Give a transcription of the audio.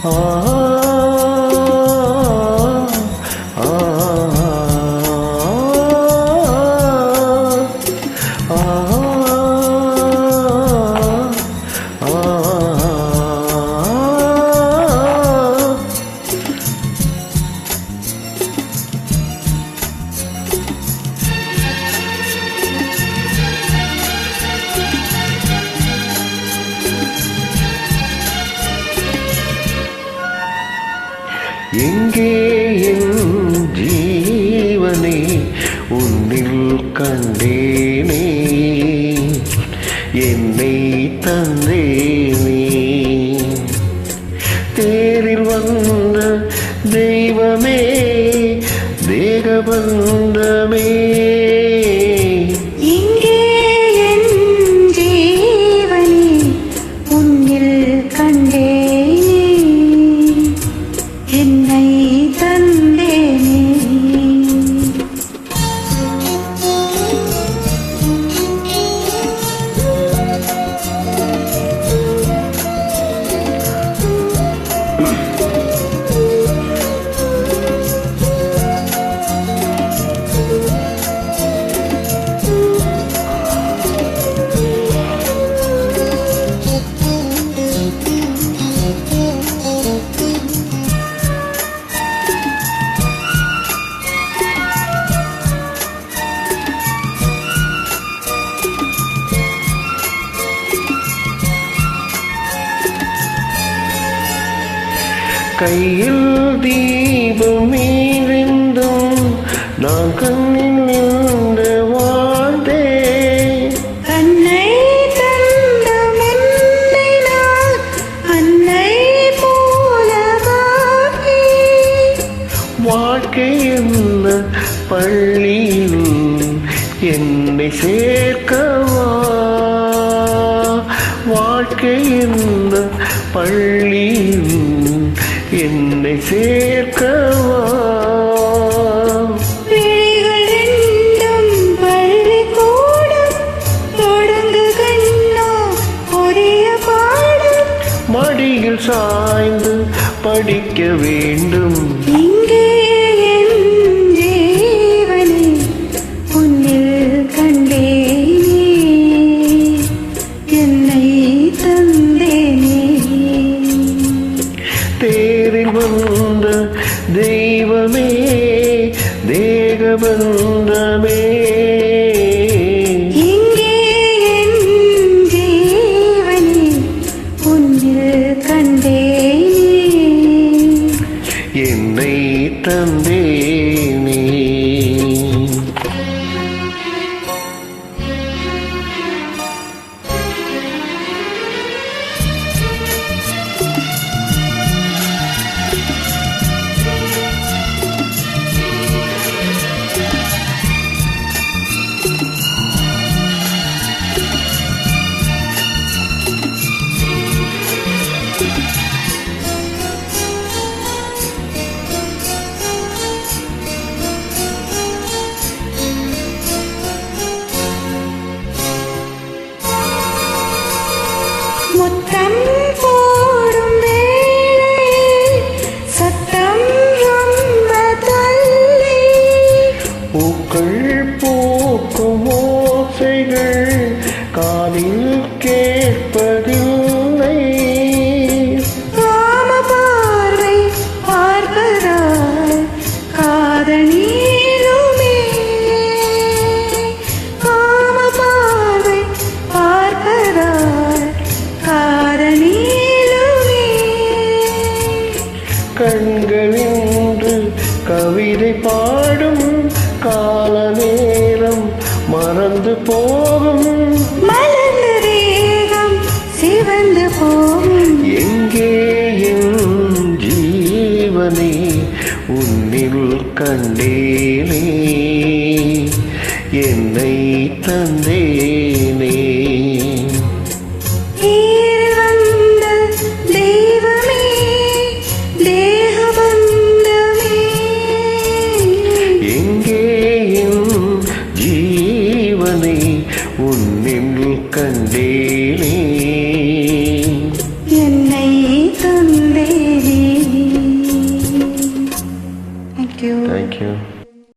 ஆ ஆ எங்கே என் ஜீவனே உன்னில் கண்டேனே என்னை தந்தேனே தேரில் வந்த தெய்வமே தேகபந்தமே கையில் தீபம் இருந்தும் நான் கண்ணில் நின்று வாழ்ந்தேன். அன்னை தந்த முன்னினால் அன்னை போலவே வாழ்க்கை என்ன பள்ளியில் என்னை சேர்க்கவா, வாழ்க்கை என்ன பள்ளியில் என்னை சேர்க்கவா. விழிகள் ரெண்டும் பள்ளிக்கூடம் தொடங்கு கண்ணா ஒரே பாடம். மடியில் சாய்ந்து படிக்க வேண்டும். இங்கே என் ஜீவனே உன்னில் கண்டேனே என்னை தந்தேனே. தேரில் வந்த தெய்வமே தேகபந்தமே இங்கே என் ஜீவனே உன்னில் கண்டேனே என்னை தந்தேனே. முத்தம் போடும் வேளையில் சத்தம் ரொம்ப தள்ளி, பூக்கள் பூக்கும் ஓசைகள் காதில் கேட்பதில்லை. காம பார்வை பார்ப்பதால் காதலீருமே, காம பார்வை பார்ப்பதால் காதலீருமே. கண்களின்று கவிதை பாடும் கால நேரம் மறந்து போகும். மலர்ந்த தேகம் சிவந்து போகும். எங்கே என் ஜீவனே உன்னில் கண்டேனே என்னை தந்தேனே. தேரில் வந்த தெய்வமே தேகபந்தமே எங்கே என் ஜீவனை உன்னில் கண்டேனே என்னை தந்தேனே. you.